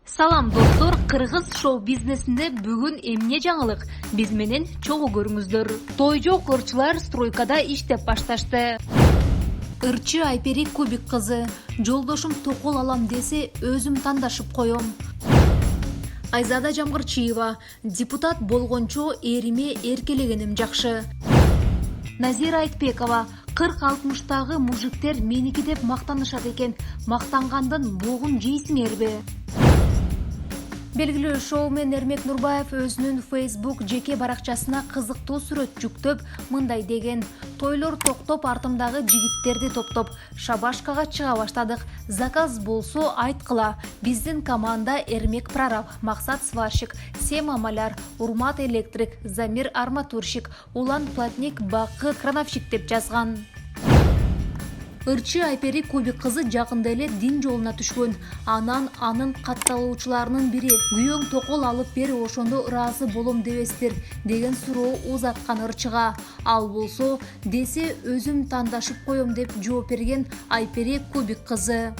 Салам достор, кыргыз шоу бизнесинде бүгүн эмне жаңылык? Биз менен чогуу көрүңүздөр. Той жок ырчылар стройкада иштеп башташты. Ырчы Айпери Кубик кызы, жолдошум токол алам десе, өзүм тандашып коем. Айзада Жамгырчиева, депутат болгончо эриме эркелегеним жакшы. Назира Айтбекова, 40-60-тагы мужиктер меники деп мактанышат экен. Мактангандын богун жейсиңерби? Белгилүү шоумен Эрмек Нурбаев өзүнүн Facebook жеке баракчасына кызыктуу сүрөт жүктөп, мындай деген: тойлор токтоп, артымдагы жигиттерди топтоп, шабашкага чыга баштадык. Заказ болсо айткыла. Биздин команда: Эрмек прораб, Максат сварщик, Сема маляр, Урмат электрик, Замир арматурщик, Улан плотник, Бакы крановщик деп жазган. Ырчы Айпери Кубик кызы жакында эле дин жолуна түшкөн. Анын катталуучуларынын бири: күйөөң токол алып бери, ошондо ыраазы болом дебесиздер деген суроо узаткан ырчыга. Ал болсо десе өзүм тандашып коем деп жооп берген Айпери Кубик кызы.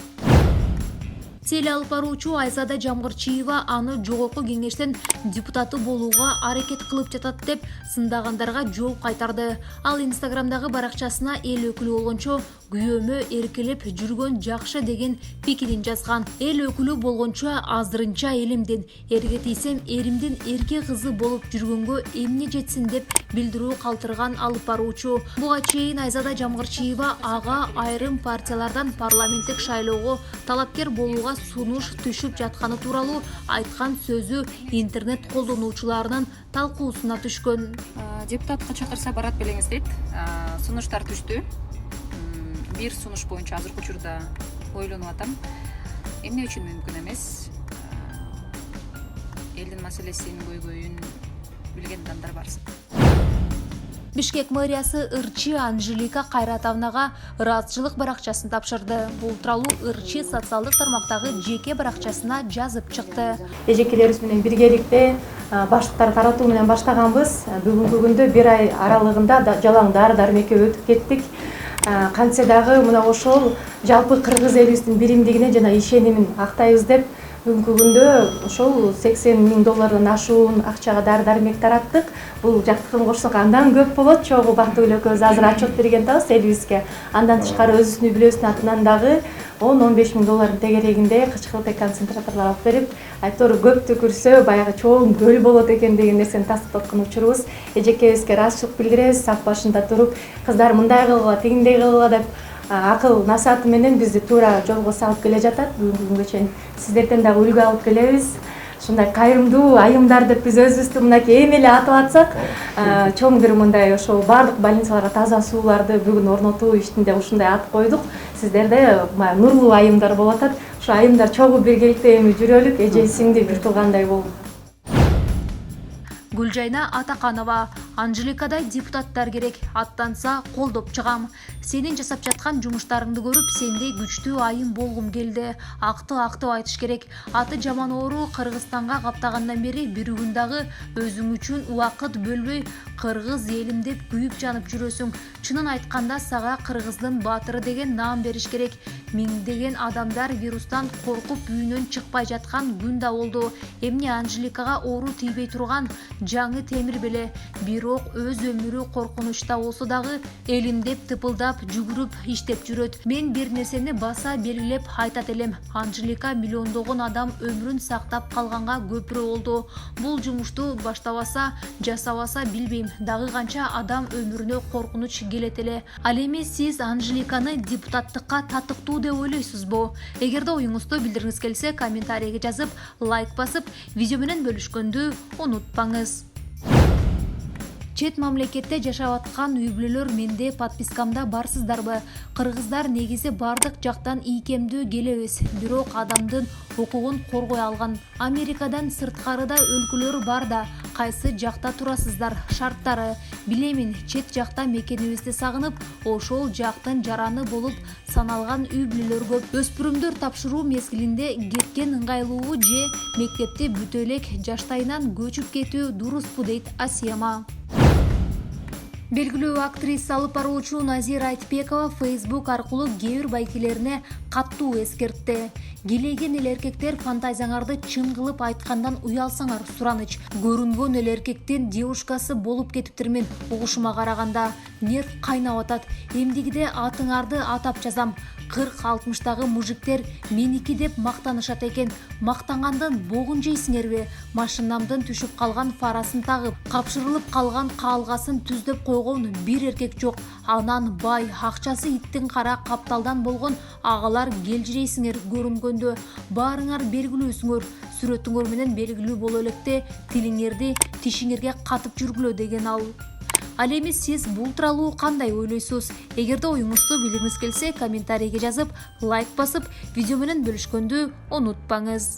Теле алып баруучу Айзада Жамгырчиева аны жогорку кеңештин депутаты болууга аракет кылып жатат деп сындагандарга жооп кайтарды. Ал Инстаграмдагы баракчасына эл өкүлү болгончо күйөөмө эркелеп жүргөн жакшы деген пикирин жазган. Эл өкүлү болгончо азырынча элимдин, эрге тийсем эримдин эрке кызы болуп жүргөнгө эмне жетсин деп билдирүү калтырган алып баруучу. Буга чейин Айзада Жамгырчиева ага айрым партиялардан парламенттик шайлоого талапкер болууга сунуш түшүп жатканы тууралуу айткан сөзү интернет колдонуучуларынын талкуусуна түшкөн. Депутатка чакырса барат белеңиз дейт. Сунуштар түштү. Бир сунуш боюнча азыркы учурда ойлонуп атам. Эмне үчүн мүмкүн эмес? Элдин маселесин көйгөйүн билген адамдар барсın. Бишкек мэриясы Ырчы Анжелика Кайратовнага ыраазычылык баракчасын тапшырды. Бул тууралуу Ырчы социалдык тармактагы жеке баракчасына жазып чыкты. Эжекелерибиз менен биргеликте баштыктар таратуу менен баштаганбыз. Бүгүнкү күндө 1 ай аралыгында жалаң дары-дармекке өтүп кеттик. Кантсе дагы мына ошол жалпы кыргыз элибиздин биримдигине жана ишенимин актайбыз деп бүгүнкү күндө ошол $80,000 ашуун акчага дары-дармек тараттык. Бул жактыкын кошсок андан көп болот. Чогуу Бактыгүл экөөбүз азыр отчет берген атабыз элибизге. Андан тышкары өзүбүздүн бүлөсүнүн атынан дагы $10-15,000 тегерегинде кычкылтек концентраторлор алып берип, айтор көп түкүрсө баягы чоң көл болот экен деген нерсени тастыктаткан учурубуз. Эжекебизге ыраазычылык билдиребиз. Сап башында туруп, кыздар мындай кылгыла, тигиндей кылгыла деп акыл насааты менен бизди туура жолго салып келе жатат. Бүгүнкү күнгө чейин сиздерден дагы үлгү алып келебиз. Ушундай кайрымдуу айымдар деп биз өзүбүздү мынакей эми эле атап атсак, чоң бир мындай ошол баардык больницаларга таза сууларды бүгүн орнотуу иштинде ушундай ат койдук. Сиздерде нурлуу айымдар болуп атат. Ушу айымдар чогуу биргеликте эми жүрөлүк, эже сиңди бир туугандай болуп. Гүлжайна Атаканова: Анжеликадай депутаттар керек, аттанса колдоп чыгам. Сенин жасап жаткан жумуштарыңды көрүп, сендей күчтүү айым болгум келди. Актып айтыш керек. Аты жаман оору Кыргызстанга каптагандан бери бир күн дагы өзүң үчүн убакыт бөлбөй кыргыз элим деп күйүп жанып жүрөсүң. Чынын айтканда сага кыргыздын баатыры деген наам бериш керек. Миңдеген адамдар вирустан коркуп үйүнөн чыкпай жаткан күн да болду. Эмне Анжеликага оору тийбей турган жаңы темир беле. Бирок өз өмүрү коркунучта болсо дагы элим деп тыпылдап жүгүрүп иштеп жүрөт. Мен бир нерсени баса белгилеп айтат элем. Анжелика миллиондогон адам өмүрүн сактап калганга көпүрө болду. Бул жумушту баштабаса, жасабаса билбейм, дагы канча адам өмүрүнө коркунуч келет эле. Ал эми сиз Анжеликаны депутаттыкка татыктуу деп ойлойсузбу? Эгерде оюңузду билдиргиңиз келсе, комментарийге жазып, лайк басып, видео менен бөлүшкөндү унутпаңыз. Чет мамлекетте жашап аткан үй бүлөлөр менде подпискамда барсыздарбы? Кыргыздар негизи бардык жактан ийкемдүү келебиз, бирок адамдын укугун коргой алган. Америкадан сырткарыда өлкөлөр бар да, кайсы жакта турасыздар? Шарттары билемин, чет жакта мекенибизди сагынып, ошол жактын жараны болуп саналган үй бүлөлөр көп. Өспүрүмдөр тапшыруу мезгилинде кеткен ыңгайлуу же мектепти бүтө элек жаштайынан көчүп кетүү дуруспу дейт Асема. Белгилүү актриса алып баруучу Назира Айтбекова Facebook аркылуу кээ бир байкелерине каттуу эскертти. Келеген эл эркектер фантазияңарды чын кылып айткандан уялсаңар сураныч. Көрүнгөн эл эркектин девушкасы болуп кетиптермин. Угушума караганда нерв кайнап атат. Эмдигиде атыңарды атап жазам. 40-60-тагы мужиктер меники деп мактанышат экен. Мактангандын богун жейсиңерби? Машинамдын түшүп калган фарасын тагып, капшырылып калган каалгасын түздөп койгон бир эркек жок. Анан бай, акчасы иттин кара капталдан болгон агалар келжирейсиңер көрүнгөндө. Баарыңар белгилүүсүңөр. Сүрөтүңөр менен белгилүү боло электе тилиңерди тишиңерге катып жүргүлө деген ал. Ал эми сиз бул тууралуу кандай ойлойсуз? Эгерде оюңузду билгиңиз келсе, комментарийге жазып, лайк басып, видео менен бөлүшкөндү унутпаңыз.